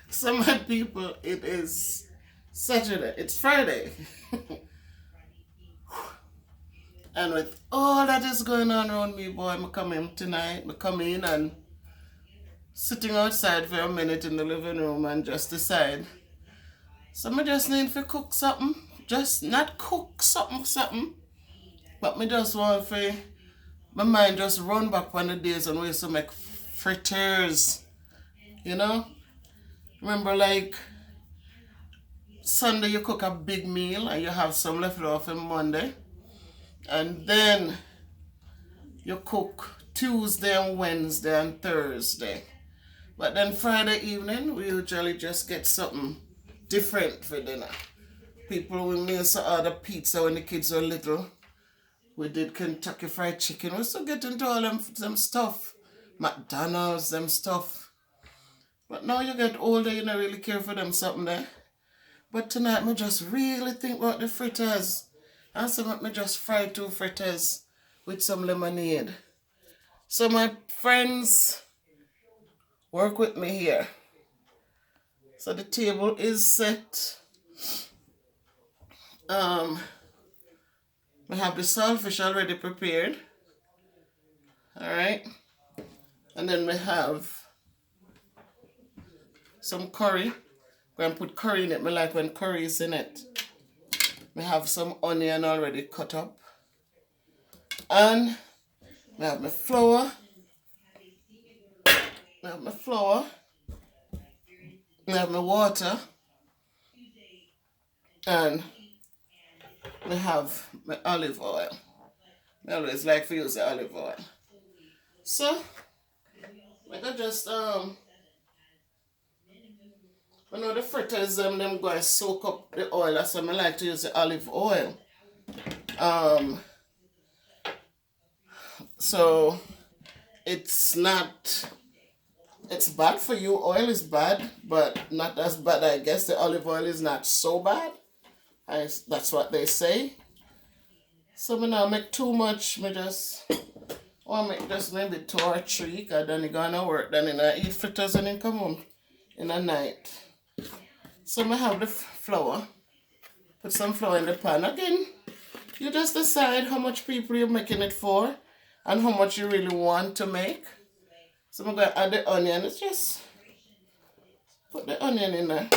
So my people, it is Saturday. It's Friday. And with all that is going on around me, boy, I come in tonight. I come in and sitting outside for a minute in the living room and just decide. So I just need to cook something. Just not cook something. But me just want to, my mind just run back on the days when we used to make fritters. You know? Remember, like, Sunday you cook a big meal and you have some left over for Monday. And then you cook Tuesday and Wednesday and Thursday. But then Friday evening, we usually just get something different for dinner. People, we used to order pizza when the kids were little. We did Kentucky Fried Chicken. We still get into all them stuff. McDonald's, them stuff. But now you get older, you don't really care for them something there. But tonight, I just really think about the fritters. And so I just fry 2 fritters with some lemonade. So my friends, work with me here. So the table is set. We have the saltfish already prepared. Alright. And then we have some curry. I'm going to put curry in it. I like when curry is in it. We have some onion already cut up. And we have my flour. We have my water. And we have my olive oil. I always like to use the olive oil. So, I can just, I know the fritters, them go and soak up the oil. That's why I like to use the olive oil. So, it's bad for you. Oil is bad, but not as bad. I guess the olive oil is not so bad. That's what they say. So I now make too much. I make just maybe 2 or 3, because then it's gonna work. Then I eat fritters and then come home in the night. So I have the flour. Put some flour in the pan. Again, you just decide how much people you're making it for and how much you really want to make. So I'm going to add the onion. It's just put the onion in there.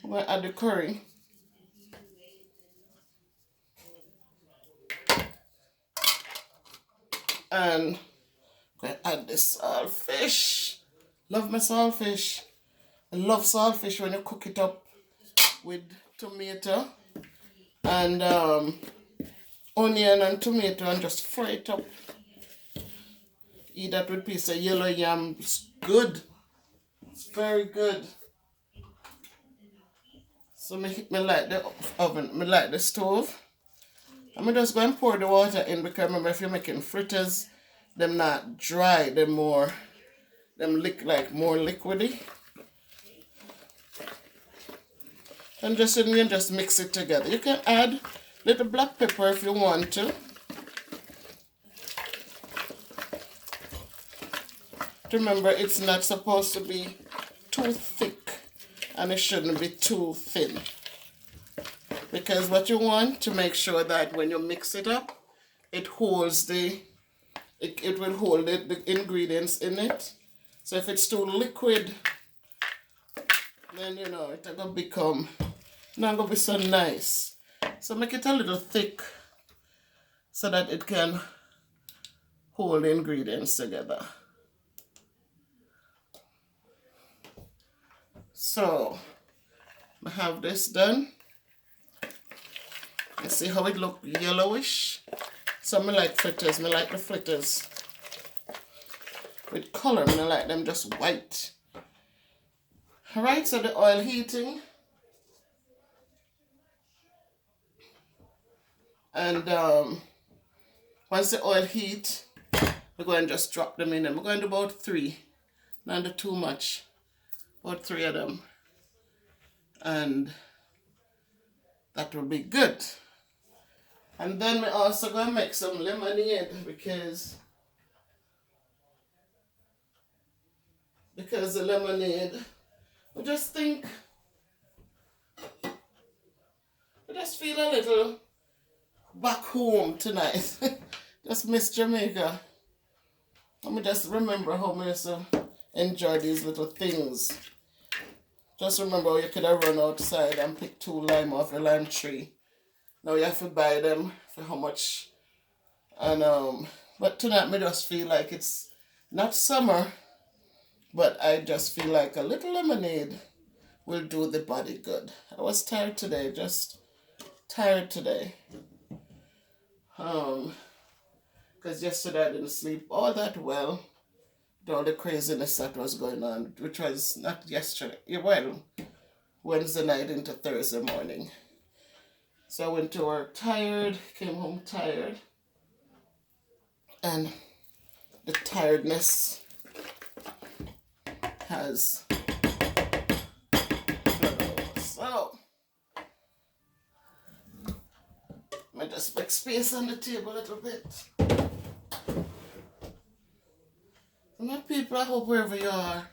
I'm going to add the curry. And I'm going to add the saltfish. Love my saltfish. I love saltfish when you cook it up with tomato and onion and tomato and just fry it up. Eat that with a piece of yellow yam. It's good. It's very good. So I light the oven, I light the stove. I'm just going to pour the water in, because remember, if you're making fritters, them not dry, them more liquidy. And you just mix it together. You can add little black pepper if you want to. Remember, it's not supposed to be too thick and it shouldn't be too thin. Because what you want to make sure that when you mix it up, it holds it will hold the ingredients in it. So if it's too liquid, then it's gonna become not gonna be so nice. So make it a little thick so that it can hold the ingredients together. So I have this done. You see how it looks yellowish? So I like fritters. I like the fritters with color. I like them just white. Alright, so the oil heating. And once the oil heat, we're going to just drop them in. We're going to do about 3. Not do too much. About 3 of them. And that will be good. And then we're also going to make some lemonade, because because the lemonade, I just think, I just feel a little back home tonight. Just miss Jamaica. Let me just remember how I used to enjoy these little things. Just remember how you could have run outside and pick 2 lime off a lime tree. Now you have to buy them for how much. And but tonight I just feel like it's not summer, but I just feel like a little lemonade will do the body good. I was tired today, just tired today. Because yesterday I didn't sleep all that well. With all the craziness that was going on, which was not yesterday, well, Wednesday night into Thursday morning. So I went to work tired, came home tired, and the tiredness has gone over. So I just make space on the table a little bit. My people, I hope wherever you are,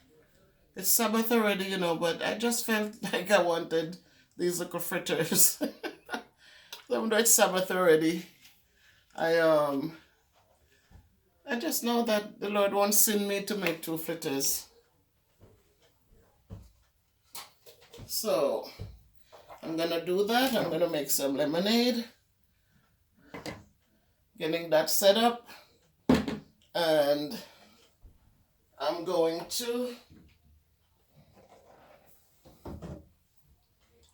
it's Sabbath already, you know, but I just felt like I wanted these little fritters. Even though it's Sabbath already, I just know that the Lord won't send me to make 2 fritters. So I'm gonna do that. I'm gonna make some lemonade. Getting that set up, and I'm going to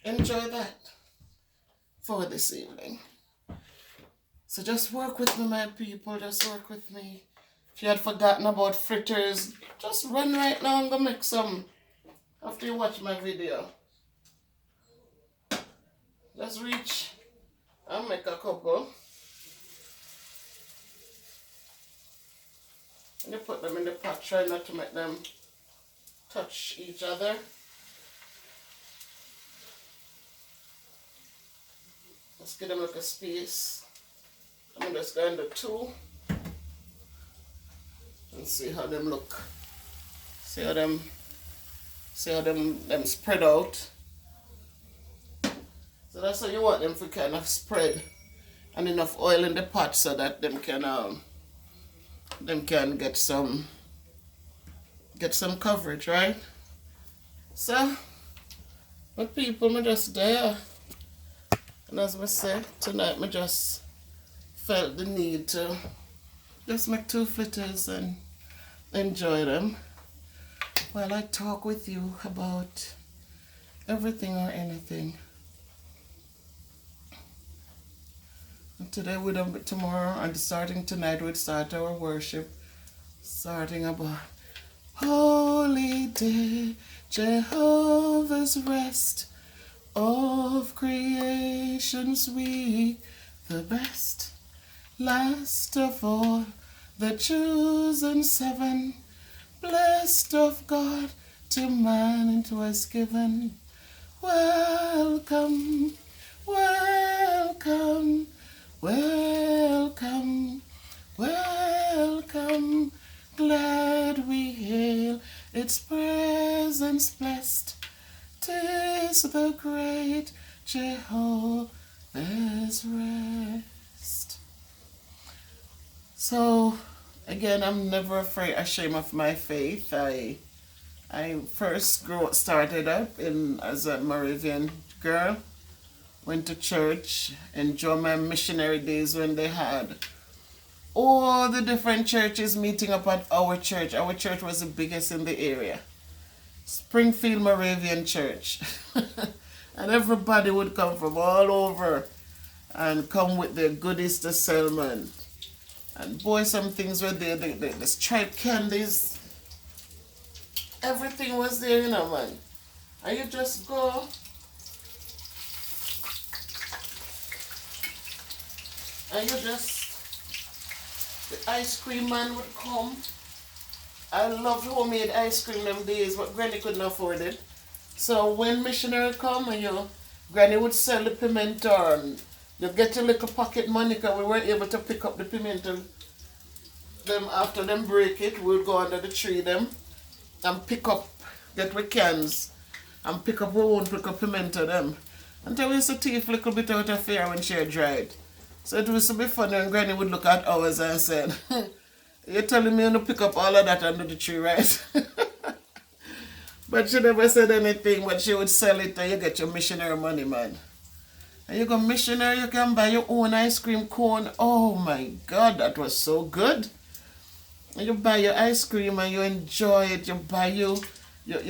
enjoy that for this evening. So just work with me, my people, just work with me. If you had forgotten about fritters, just run right now and go make some after you watch my video. Just reach and make a couple. And you put them in the pot, try not to make them touch each other. Let's give them like a space. I'm just going to 2 and see how them look. See how them spread out. So that's how you want them to kind of spread, and enough oil in the pot so that them can get some coverage, right? So, my people, I just there. And as I said, tonight I just felt the need to just make 2 fritters and enjoy them while I talk with you about everything or anything. And today we don't, but tomorrow and starting tonight we'd start our worship, starting about Holy Day, Jehovah's rest, of creation's week, the best, last of all, the chosen 7, blessed of God, to man it was given. Welcome, welcome, welcome, welcome, glad we hail its presence blessed. 'Tis the great Jehovah's rest. So, again, I'm never ashamed of my faith. I first started up as a Moravian girl, went to church, enjoyed my missionary days when they had all the different churches meeting up at our church. Our church was the biggest in the area. Springfield Moravian Church. And everybody would come from all over and come with their goodies to sell, man. And boy, some things were there, the striped candies. Everything was there, you know, man. And you just go and you just, the ice cream man would come. I loved homemade ice cream them days, but Granny couldn't afford it. So when missionary come and Granny would sell the pimento, and you get your little pocket money because we weren't able to pick up the pimento them after them break it. We would go under the tree them and pick up, get we cans and pick up, we won't pick up pimento them. Until we used to teeth a little bit out of fear when she dried. So it used to be funny when Granny would look at ours and said, you're telling me to pick up all of that under the tree, right? But she never said anything, but she would sell it and you get your missionary money, man. And you go missionary, you can buy your own ice cream cone. Oh my God, that was so good. And you buy your ice cream and you enjoy it. You buy your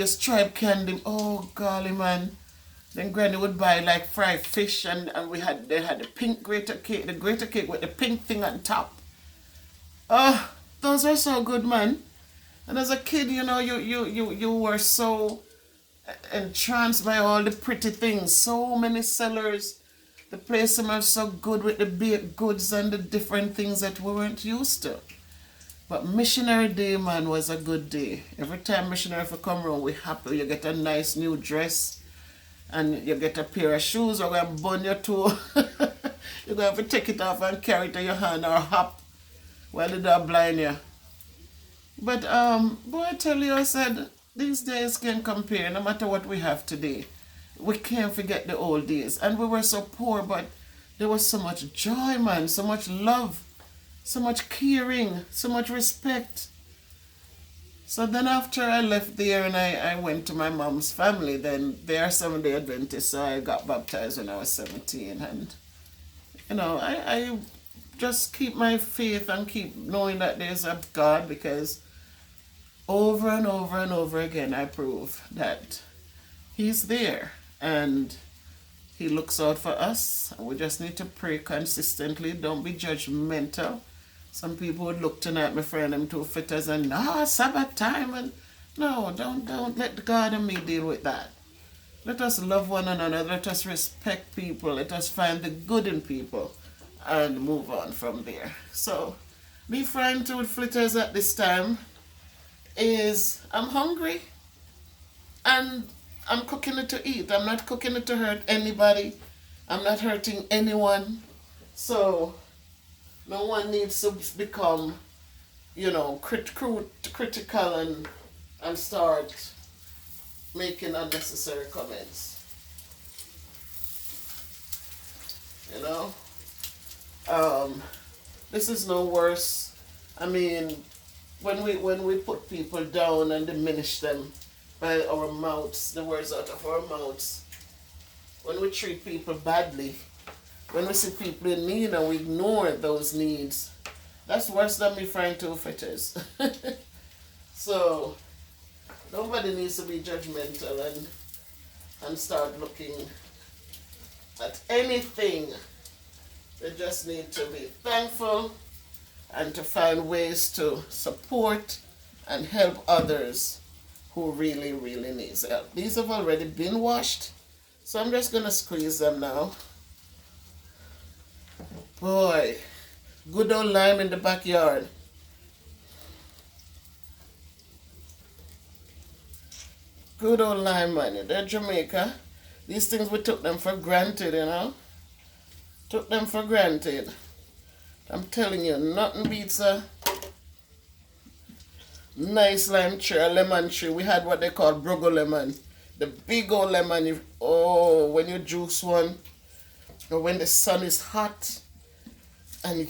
striped candy. Oh golly, man. Then Granny would buy like fried fish and they had the pink grater cake, the grater cake with the pink thing on top. Oh, those were so good, man. And as a kid, you know, you were so entranced by all the pretty things. So many sellers. The place was so good with the baked goods and the different things that we weren't used to. But Missionary Day, man, was a good day. Every time Missionary for come around, we happy. You get a nice new dress and you get a pair of shoes. We're going to burn your toe. You're going to have to take it off and carry it in your hand or hop while the dog blind you. But, boy, I tell you, I said, these days can't compare no matter what we have today. We can't forget the old days. And we were so poor, but there was so much joy, man, so much love, so much caring, so much respect. So then after I left there and I went to my mom's family, then they are Seventh-day Adventists, so I got baptized when I was 17. And, you know, I just keep my faith and keep knowing that there's a God, because over and over and over again I prove that He's there and He looks out for us. We just need to pray consistently. Don't be judgmental. Some people would look tonight, my friend, them two fritters, and Sabbath time, and no, don't let God and me deal with that. Let us love one another. Let us respect people. Let us find the good in people and move on from there. So, me frying two fritters at this time is I'm hungry and I'm cooking it to eat. I'm not cooking it to hurt anybody. I'm not hurting anyone. So no one needs to become, you know, critical and start making unnecessary comments. You know? This is no worse. I mean, when we put people down and diminish them by our mouths, the words out of our mouths, when we treat people badly, when we see people in need and we ignore those needs, that's worse than me frying two fritters. So nobody needs to be judgmental and start looking at anything. They just need to be thankful and to find ways to support and help others who really, really need help. These have already been washed, so I'm just going to squeeze them now. Boy, good old lime in the backyard. Good old lime, man. They're Jamaica. These things, we took them for granted, you know. Took them for granted. I'm telling you, nothing beats a nice lime tree, a lemon tree. We had what they call brogo lemon. The big old lemon. When you juice one, or when the sun is hot, and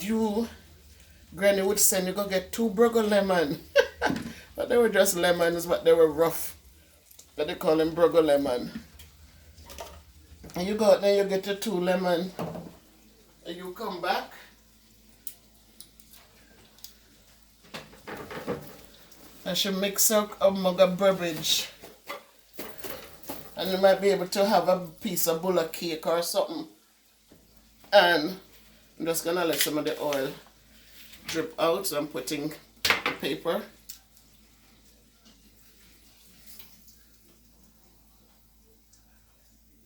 Granny would send you go get 2 brogo lemon. But they were just lemons, but they were rough. But they call them brogo lemon. And you go out there, you get your 2 lemon, and you come back. And she mix up a mug of beverage. And you might be able to have a piece of bullock cake or something. And I'm just going to let some of the oil drip out. So I'm putting paper.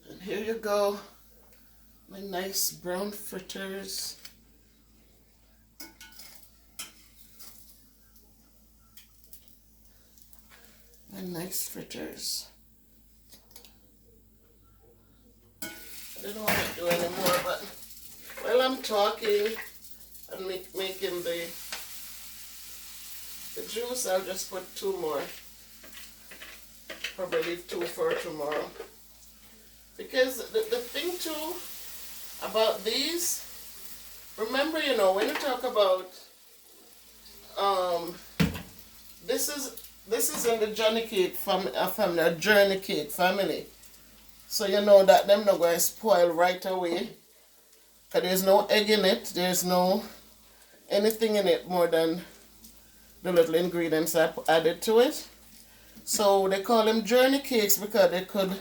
And here you go. My nice brown fritters. My nice fritters. I don't know what to do anymore, but while I'm talking and making the juice, I'll just put 2 more probably leave 2 for tomorrow. Because the thing too about these, remember, you know, when you talk about this is in the Johnny Cake family, a Journey Cake family. So you know that them not going to spoil right away. Because there's no egg in it, there's no anything in it more than the little ingredients I added to it. So they call them Journey Cakes because they could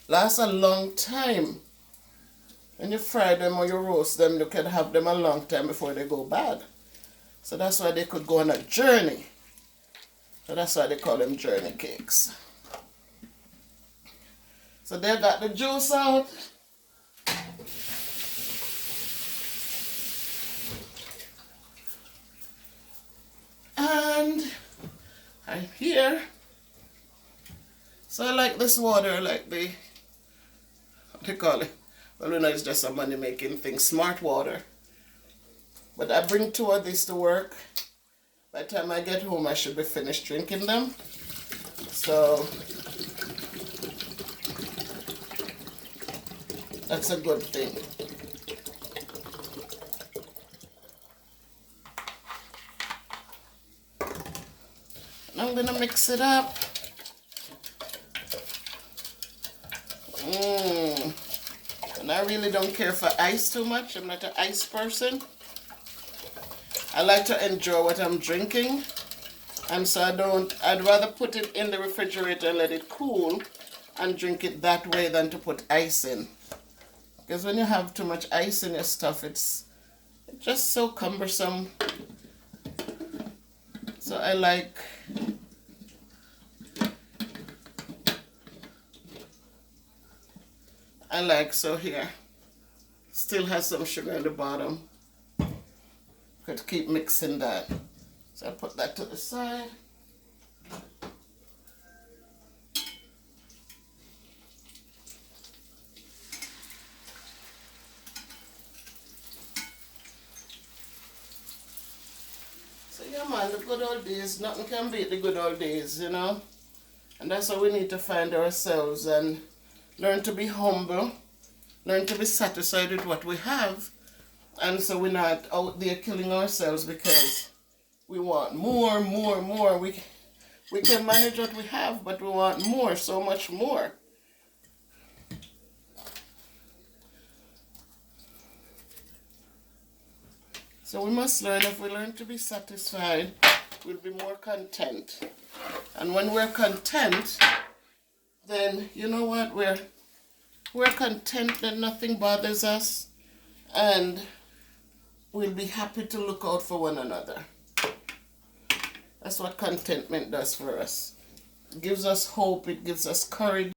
last a long time. When you fry them or you roast them, you can have them a long time before they go bad. So that's why they could go on a journey. So that's why they call them Journey Cakes. So they got the juice out. And I'm here. So I like this water, like the, what do you call it? Well, you know, it's just a money making thing, smart water. But I bring 2 of these to work. By the time I get home, I should be finished drinking them. So that's a good thing. I'm gonna mix it up. And I really don't care for ice too much. I'm not an ice person. I like to enjoy what I'm drinking. And so I'd rather put it in the refrigerator and let it cool and drink it that way than to put ice in. Because when you have too much ice in your stuff, it's just so cumbersome. So I like so here. Still has some sugar in the bottom. Could keep mixing that. So I put that to the side. So yeah man, the good old days, nothing can beat the good old days, you know. And that's how we need to find ourselves and learn to be humble, learn to be satisfied with what we have. And so we're not out there killing ourselves because we want more. We can manage what we have, but we want more, so much more. So we must learn, if we learn to be satisfied, we'll be more content. And when we're content, then you know what, we're content, then nothing bothers us, and we'll be happy to look out for one another. That's what contentment does for us. It gives us hope, it gives us courage.